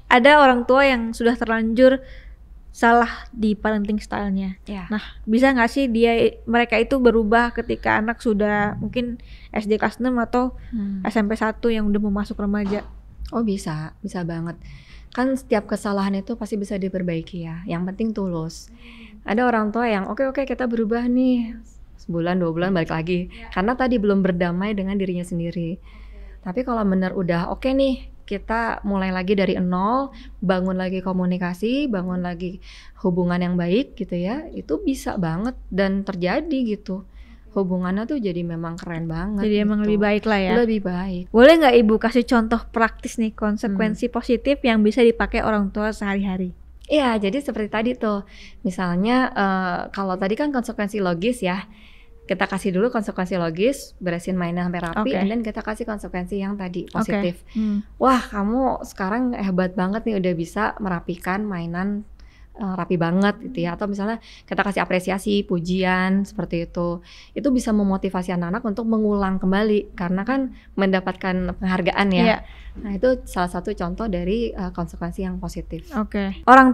ada orang tua yang sudah terlanjur salah di parenting style-nya. Nah, bisa nggak sih mereka itu berubah ketika anak sudah mungkin SD kelas 6 atau SMP 1 yang udah mau masuk remaja? Oh bisa banget. Kan setiap kesalahan itu pasti bisa diperbaiki ya. Yang penting tulus. Ada orang tua yang oke kita berubah nih, sebulan 2 bulan balik lagi. Karena tadi belum berdamai dengan dirinya sendiri. Tapi kalau benar udah oke nih, kita mulai lagi dari nol, bangun lagi komunikasi, bangun lagi hubungan yang baik gitu ya, itu bisa banget dan terjadi gitu. Hubungannya tuh jadi memang keren banget. Jadi emang lebih baik lah ya. Lebih baik. Boleh nggak Ibu kasih contoh praktis nih konsekuensi positif yang bisa dipakai orang tua sehari-hari? Iya, jadi seperti tadi tuh, misalnya kalau tadi kan konsekuensi logis ya. Kita kasih dulu konsekuensi logis, beresin mainan sampai rapi, dan kita kasih konsekuensi yang tadi positif. Wah, kamu sekarang hebat banget nih, udah bisa merapikan mainan rapi banget gitu ya. Atau misalnya kita kasih apresiasi, pujian seperti itu bisa memotivasi anak-anak untuk mengulang kembali karena kan mendapatkan penghargaan ya. Nah itu salah satu contoh dari konsekuensi yang positif. Orang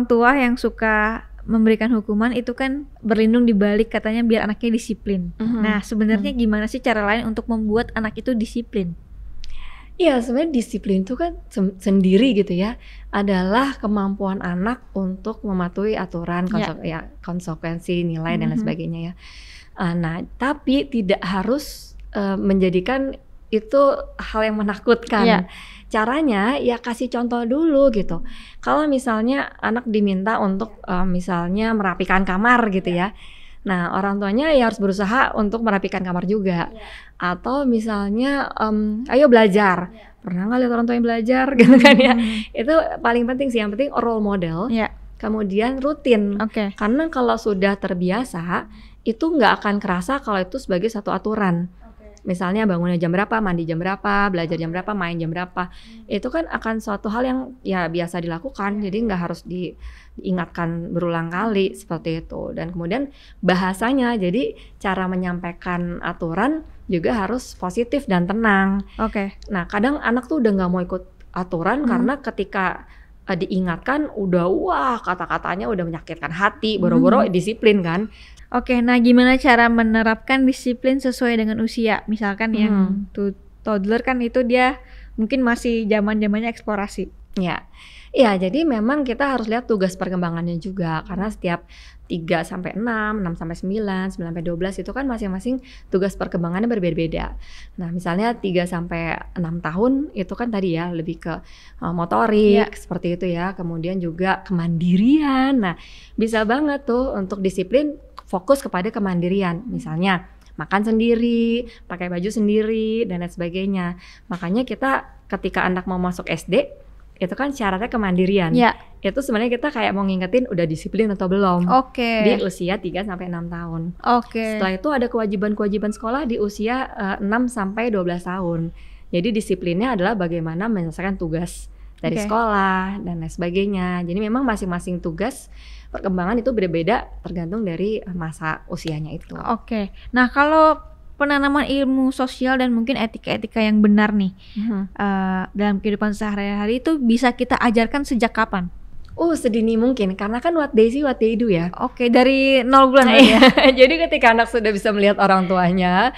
tua yang suka memberikan hukuman itu kan berlindung di balik katanya biar anaknya disiplin. Nah sebenarnya gimana sih cara lain untuk membuat anak itu disiplin? Iya, sebenarnya disiplin itu kan sendiri gitu ya, adalah kemampuan anak untuk mematuhi aturan, konsekuensi, nilai dan lain sebagainya ya. Nah, tapi tidak harus menjadikan itu hal yang menakutkan. Caranya ya kasih contoh dulu gitu. Kalau misalnya anak diminta untuk misalnya merapikan kamar gitu ya. Nah orang tuanya ya harus berusaha untuk merapikan kamar juga. Atau misalnya ayo belajar. Pernah nggak lihat orang tua yang belajar gitu kan ya. Itu paling penting sih, yang penting role model. Kemudian rutin. Karena kalau sudah terbiasa itu nggak akan kerasa kalau itu sebagai satu aturan. Misalnya bangunnya jam berapa, mandi jam berapa, belajar jam berapa, main jam berapa. Itu kan akan suatu hal yang ya biasa dilakukan, jadi nggak harus diingatkan berulang kali seperti itu. Dan kemudian bahasanya, jadi cara menyampaikan aturan juga harus positif dan tenang. Nah kadang anak tuh udah nggak mau ikut aturan karena ketika diingatkan udah wah kata-katanya udah menyakitkan hati, boro-boro disiplin kan. Nah gimana cara menerapkan disiplin sesuai dengan usia? Misalkan yang toddler kan itu dia mungkin masih zaman-zamannya eksplorasi. Iya, jadi memang kita harus lihat tugas perkembangannya juga, karena setiap 3-6, 6-9, 9-12 itu kan masing-masing tugas perkembangannya berbeda-beda. Nah misalnya 3-6 tahun itu kan tadi ya lebih ke motorik seperti itu ya, kemudian juga kemandirian. Nah bisa banget tuh untuk disiplin fokus kepada kemandirian, misalnya makan sendiri, pakai baju sendiri dan lain sebagainya. Makanya kita ketika anak mau masuk SD itu kan syaratnya kemandirian. Itu sebenarnya kita kayak mau ngingetin udah disiplin atau belum. Di usia 3-6 tahun. Setelah itu ada kewajiban-kewajiban sekolah di usia 6-12 tahun. Jadi disiplinnya adalah bagaimana menyelesaikan tugas dari sekolah dan lain sebagainya. Jadi memang masing-masing tugas perkembangan itu berbeda tergantung dari masa usianya itu. Nah kalau penanaman ilmu sosial dan mungkin etika-etika yang benar nih dalam kehidupan sehari-hari itu bisa kita ajarkan sejak kapan? Sedini mungkin, karena kan what they see what they do ya. Oke, dari 0 bulan ya. Jadi ketika anak sudah bisa melihat orang tuanya,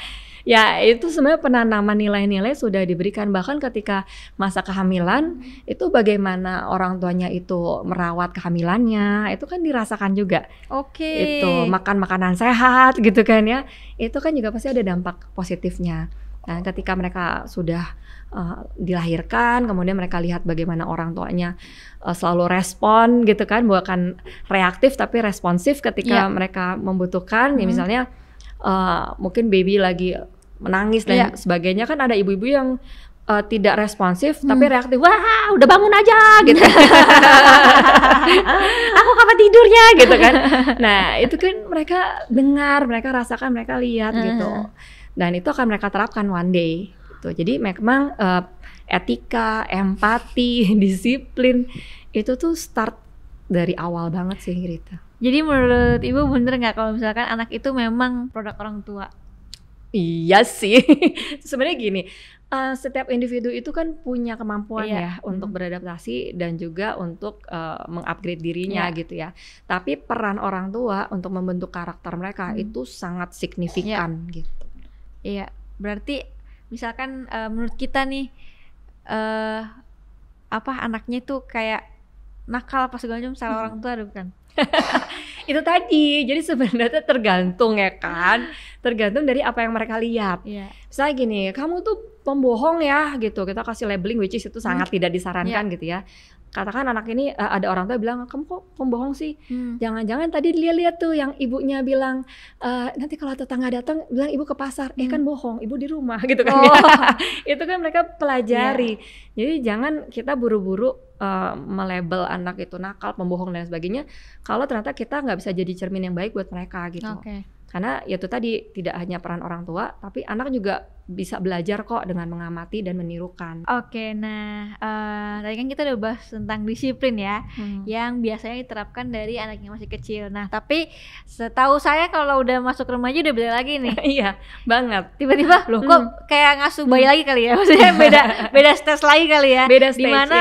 ya itu sebenarnya penanaman nilai-nilai sudah diberikan. Bahkan ketika masa kehamilan, itu bagaimana orang tuanya itu merawat kehamilannya, itu kan dirasakan juga. Oke. Itu makan makanan sehat gitu kan ya, itu kan juga pasti ada dampak positifnya. Nah ketika mereka sudah dilahirkan, kemudian mereka lihat bagaimana orang tuanya selalu respon gitu kan, bukan reaktif tapi responsif ketika mereka membutuhkan. Ya misalnya mungkin baby lagi menangis dan sebagainya, kan ada ibu-ibu yang tidak responsif tapi reaktif, wah udah bangun aja gitu. Aku kapan tidurnya gitu kan. Nah itu kan mereka dengar, mereka rasakan, mereka lihat gitu, dan itu akan mereka terapkan one day gitu. Jadi memang etika, empati, disiplin itu tuh start dari awal banget sih Rita. Jadi menurut Ibu bener nggak kalau misalkan anak itu memang produk orang tua? Iya sih. Sebenarnya gini, setiap individu itu kan punya kemampuan ya untuk beradaptasi dan juga untuk mengupgrade dirinya gitu ya. Tapi peran orang tua untuk membentuk karakter mereka itu sangat signifikan gitu. Iya, berarti misalkan menurut kita nih anaknya tuh kayak nakal apa segala macam salah orang tua bukan? Itu tadi, jadi sebenarnya tergantung ya kan, tergantung dari apa yang mereka lihat. Misalnya gini, kamu tuh pembohong ya gitu, kita kasih labeling which is itu sangat tidak disarankan gitu ya. Katakan anak ini ada orang tua bilang, kamu kok pembohong sih? Jangan-jangan tadi dia lihat tuh yang ibunya bilang, nanti kalau tetangga datang bilang ibu ke pasar, kan bohong, ibu di rumah gitu kan. Itu kan mereka pelajari. Jadi jangan kita buru-buru melabel anak itu nakal, pembohong dan sebagainya, kalau ternyata kita nggak bisa jadi cermin yang baik buat mereka gitu. Karena ya itu tadi, tidak hanya peran orang tua, tapi anak juga bisa belajar kok dengan mengamati dan menirukan. Oke, nah tadi kan kita udah bahas tentang disiplin ya, yang biasanya diterapkan dari anak yang masih kecil. Nah tapi setahu saya kalau udah masuk remaja udah beda lagi nih. Iya banget. Tiba-tiba loh kok kayak ngasuh bayi lagi kali ya, maksudnya beda stage lagi kali ya. Beda stage. Dimana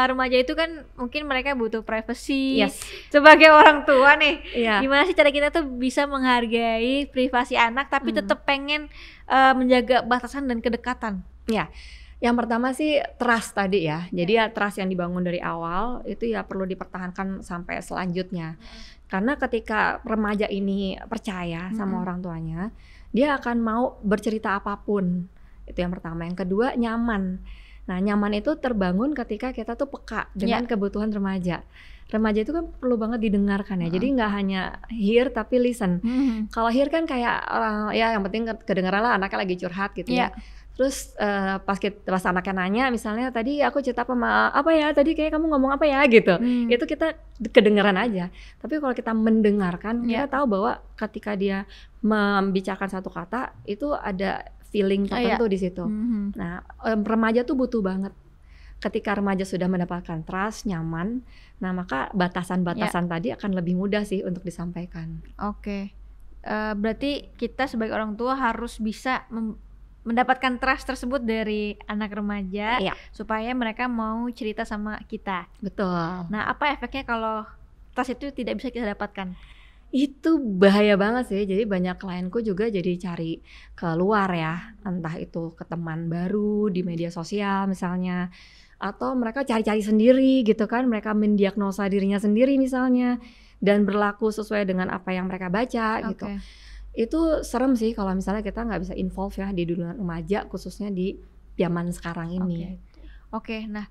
remaja itu kan mungkin mereka butuh privacy. Sebagai orang tua nih, gimana sih cara kita tuh bisa menghargai privasi anak tapi tetap pengen menjaga batasan dan kedekatan? Ya, yang pertama sih trust tadi ya. Jadi ya trust yang dibangun dari awal itu ya perlu dipertahankan sampai selanjutnya. Karena ketika remaja ini percaya sama orang tuanya, dia akan mau bercerita apapun. Itu yang pertama. Yang kedua, nyaman. Nah, nyaman itu terbangun ketika kita tuh peka dengan kebutuhan remaja. Remaja itu kan perlu banget didengarkan ya. Jadi nggak hanya hear tapi listen. Kalau hear kan kayak ya yang penting kedengeran lah, anaknya lagi curhat gitu ya. Terus pas anaknya nanya misalnya, tadi aku cerita apa ya, tadi kayak kamu ngomong apa ya gitu. Itu kita kedengeran aja. Tapi kalau kita mendengarkan, kita tahu bahwa ketika dia membicarakan satu kata itu ada feeling tertentu di situ. Nah, remaja tuh butuh banget. Ketika remaja sudah mendapatkan trust, nyaman, nah maka batasan-batasan tadi akan lebih mudah sih untuk disampaikan. Oke. Berarti kita sebagai orang tua harus bisa mendapatkan trust tersebut dari anak remaja supaya mereka mau cerita sama kita. Betul. Nah, apa efeknya kalau trust itu tidak bisa kita dapatkan? Itu bahaya banget sih. Jadi banyak klienku juga jadi cari keluar ya, entah itu ke teman baru di media sosial misalnya, atau mereka cari-cari sendiri gitu kan, mereka mendiagnosa dirinya sendiri misalnya dan berlaku sesuai dengan apa yang mereka baca gitu. Itu serem sih kalau misalnya kita nggak bisa involve ya di dunia remaja, khususnya di zaman sekarang ini. Oke, nah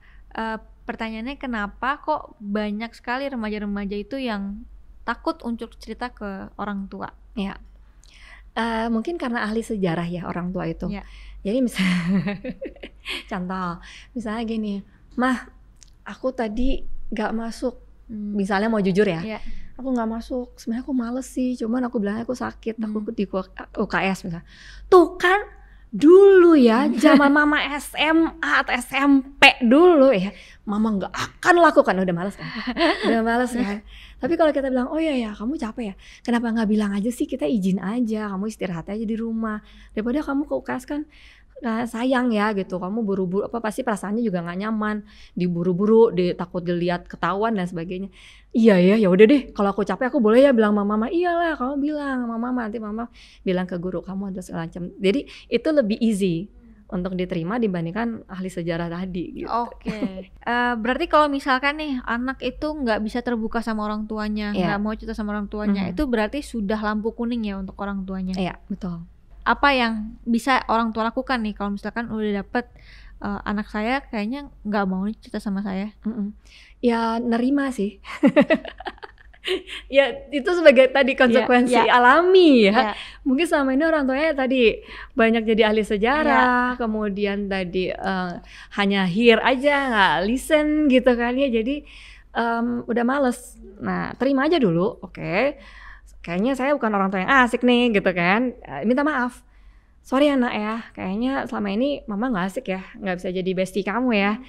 pertanyaannya kenapa kok banyak sekali remaja-remaja itu yang takut untuk cerita ke orang tua? Ya, mungkin karena ahli sejarah ya orang tua itu. Jadi misalnya contoh, misalnya gini, mah aku tadi gak masuk, misalnya mau jujur ya, aku gak masuk, sebenarnya aku males sih, cuman aku bilangnya aku sakit, aku di UKS misalnya. Tuh kan, Dulu ya, zaman mama SMA atau SMP dulu ya, mama nggak akan lakukan. Udah males kan? Udah males kan? Tapi kalau kita bilang, oh ya kamu capek ya, kenapa nggak bilang aja sih, kita izin aja, kamu istirahat aja di rumah. Daripada kamu ke UKS kan, nah, sayang ya gitu, kamu buru-buru, pasti perasaannya juga nggak nyaman, diburu-buru, takut dilihat ketahuan dan sebagainya. Iya ya udah deh, kalau aku capek aku boleh ya bilang sama mama. Iyalah, kamu bilang sama mama, nanti mama bilang ke guru kamu ada segala macam. Jadi itu lebih easy untuk diterima dibandingkan ahli sejarah tadi gitu. Oke. Berarti kalau misalkan nih anak itu nggak bisa terbuka sama orang tuanya, nggak mau cerita sama orang tuanya, itu berarti sudah lampu kuning ya untuk orang tuanya. Iya, betul. Apa yang bisa orang tua lakukan nih kalau misalkan udah dapet anak saya kayaknya nggak mau nih cerita sama saya? Ya nerima sih. Ya itu sebagai tadi konsekuensi alami ya. Mungkin selama ini orang tuanya tadi banyak jadi ahli sejarah, kemudian tadi hanya hear aja, nggak listen gitu kan ya. Jadi udah males. Nah terima aja dulu, oke. Kayaknya saya bukan orang tua yang asik nih gitu kan. Minta maaf. Sorry anak ya, kayaknya selama ini mama nggak asik ya, nggak bisa jadi bestie kamu ya.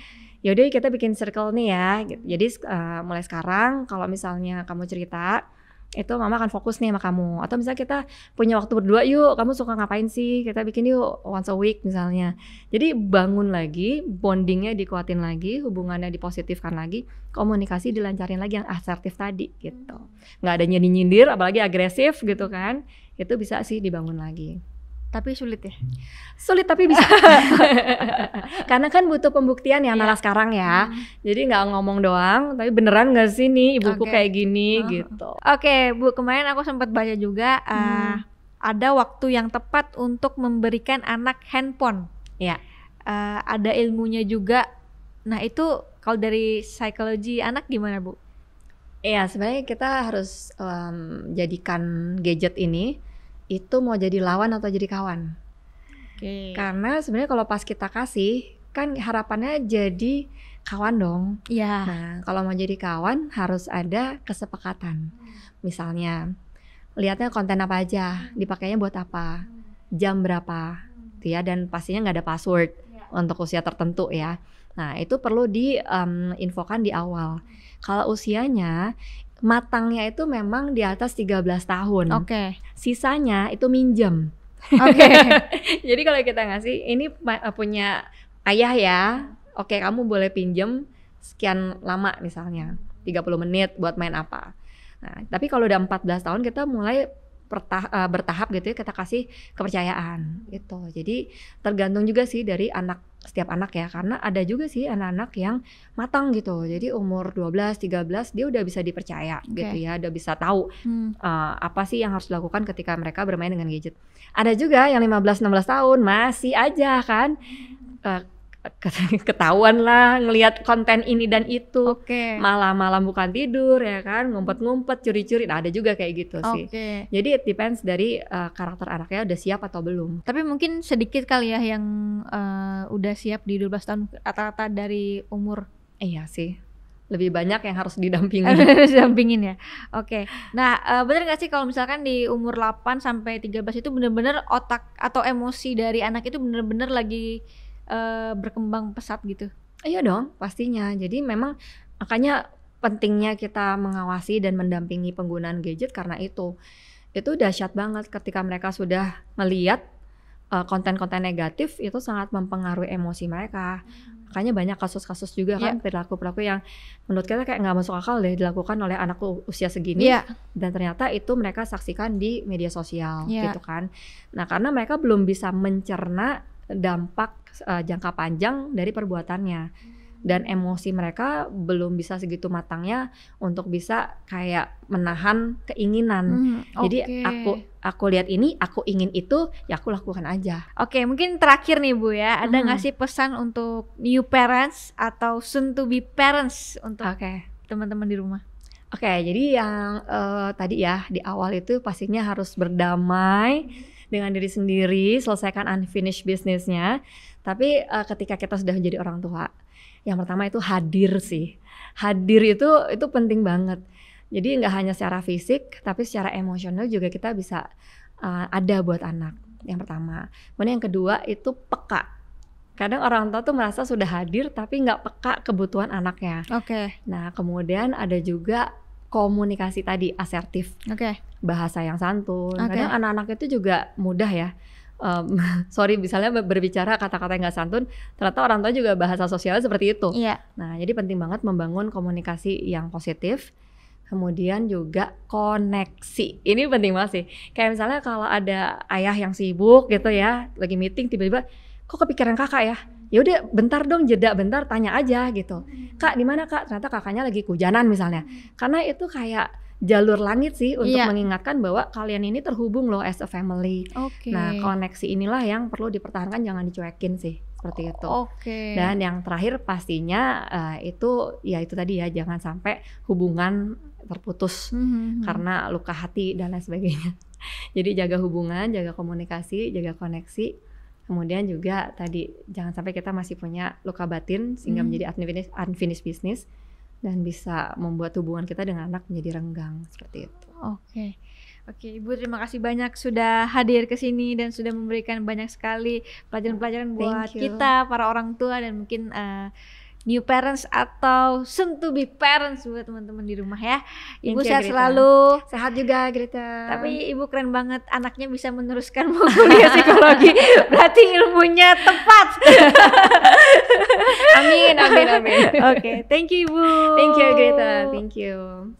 Yaudah kita bikin circle nih ya. Jadi mulai sekarang kalau misalnya kamu cerita, itu mama akan fokus nih sama kamu. Atau misalnya kita punya waktu berdua yuk, kamu suka ngapain sih? Kita bikin yuk once a week misalnya. Jadi bangun lagi, bondingnya dikuatin lagi, hubungannya dipositifkan lagi, komunikasi dilancarin lagi yang asertif tadi gitu. Nggak ada nyindir, apalagi agresif gitu kan. Itu bisa sih dibangun lagi. Tapi sulit ya? Sulit tapi bisa. Karena kan butuh pembuktian ya Nala sekarang ya. Jadi nggak ngomong doang, tapi beneran nggak sih nih ibuku kayak gini gitu. Oke, Bu, kemarin aku sempat baca juga ada waktu yang tepat untuk memberikan anak handphone. Ya. Ada ilmunya juga. Nah itu kalau dari psikologi anak gimana, Bu? Iya, sebenarnya kita harus jadikan gadget ini itu mau jadi lawan atau jadi kawan. Karena sebenarnya kalau pas kita kasih, kan harapannya jadi kawan dong. Iya. Nah, kalau mau jadi kawan harus ada kesepakatan. Misalnya, lihatnya konten apa aja, dipakainya buat apa, jam berapa, gitu ya, dan pastinya nggak ada password untuk usia tertentu ya. Nah, itu perlu diinfokan di awal. Kalau usianya matangnya itu memang di atas 13 tahun. Sisanya itu minjem. Jadi kalau kita ngasih, ini punya ayah ya. Kamu boleh pinjem sekian lama misalnya, 30 menit buat main apa. Nah, tapi kalau udah 14 tahun kita mulai bertahap gitu ya, kita kasih kepercayaan gitu. Jadi tergantung juga sih dari setiap anak ya, karena ada juga sih anak-anak yang matang gitu. Jadi umur 12, 13 dia udah bisa dipercaya gitu ya, udah bisa tahu apa sih yang harus dilakukan ketika mereka bermain dengan gadget. Ada juga yang 15, 16 tahun masih aja kan ketahuan lah ngelihat konten ini dan itu, malam-malam bukan tidur ya kan, ngumpet-ngumpet, curi-curi. Nah ada juga kayak gitu sih. Jadi it depends dari karakter anaknya udah siap atau belum. Tapi mungkin sedikit kali ya yang udah siap di 12 tahun rata-rata dari umur. Iya sih, lebih banyak yang harus didampingin. Didampingin ya. Nah bener gak sih kalau misalkan di umur 8 sampai 13 itu bener-bener otak atau emosi dari anak itu bener-bener lagi berkembang pesat gitu? Iya dong, pastinya. Jadi memang makanya pentingnya kita mengawasi dan mendampingi penggunaan gadget karena itu dahsyat banget ketika mereka sudah melihat konten-konten negatif, itu sangat mempengaruhi emosi mereka. Makanya banyak kasus-kasus juga kan perilaku-perilaku yang menurut kita kayak nggak masuk akal deh dilakukan oleh anak usia segini, dan ternyata itu mereka saksikan di media sosial gitu kan. Nah karena mereka belum bisa mencerna dampak jangka panjang dari perbuatannya, dan emosi mereka belum bisa segitu matangnya untuk bisa kayak menahan keinginan. Jadi aku lihat ini, aku ingin itu, ya aku lakukan aja. Mungkin terakhir nih Bu ya, ada nggak sih pesan untuk new parents atau soon to be parents untuk teman-teman di rumah? Jadi yang tadi ya di awal itu pastinya harus berdamai dengan diri sendiri, selesaikan unfinished business-nya. Tapi ketika kita sudah menjadi orang tua, yang pertama itu hadir sih. Hadir itu penting banget. Jadi nggak hanya secara fisik, tapi secara emosional juga kita bisa ada buat anak. yang pertama. Kemudian yang kedua itu peka. Kadang orang tua tuh merasa sudah hadir tapi nggak peka kebutuhan anaknya. Nah kemudian ada juga komunikasi tadi, asertif. Bahasa yang santun. Kadang anak-anak itu juga mudah ya. Sorry, misalnya berbicara kata-kata yang nggak santun, ternyata orang tua juga bahasa sosialnya seperti itu. Nah, jadi penting banget membangun komunikasi yang positif, kemudian juga koneksi. Ini penting banget sih. Kayak misalnya kalau ada ayah yang sibuk gitu ya, lagi meeting tiba-tiba, kok kepikiran kakak ya? Ya udah, bentar dong, jeda bentar, tanya aja gitu. Kak, di mana kak? Ternyata kakaknya lagi kehujanan misalnya. Karena itu kayak jalur langit sih untuk mengingatkan bahwa kalian ini terhubung loh as a family. Nah, koneksi inilah yang perlu dipertahankan, jangan dicuekin sih, seperti itu. Dan yang terakhir pastinya itu tadi ya, jangan sampai hubungan terputus karena luka hati dan lain sebagainya. Jadi jaga hubungan, jaga komunikasi, jaga koneksi. Kemudian juga tadi jangan sampai kita masih punya luka batin sehingga menjadi unfinished business. Dan bisa membuat hubungan kita dengan anak menjadi renggang, seperti itu. Oke, Ibu terima kasih banyak sudah hadir ke sini dan sudah memberikan banyak sekali pelajaran-pelajaran buat kita para orang tua dan mungkin new parents atau soon to be parents buat teman-teman di rumah ya. Ibu sehat selalu. Sehat juga Greta. Tapi Ibu keren banget, anaknya bisa meneruskan mau kuliah psikologi. Berarti ilmunya tepat. Amin. Oke, thank you Ibu. Thank you Greta, thank you.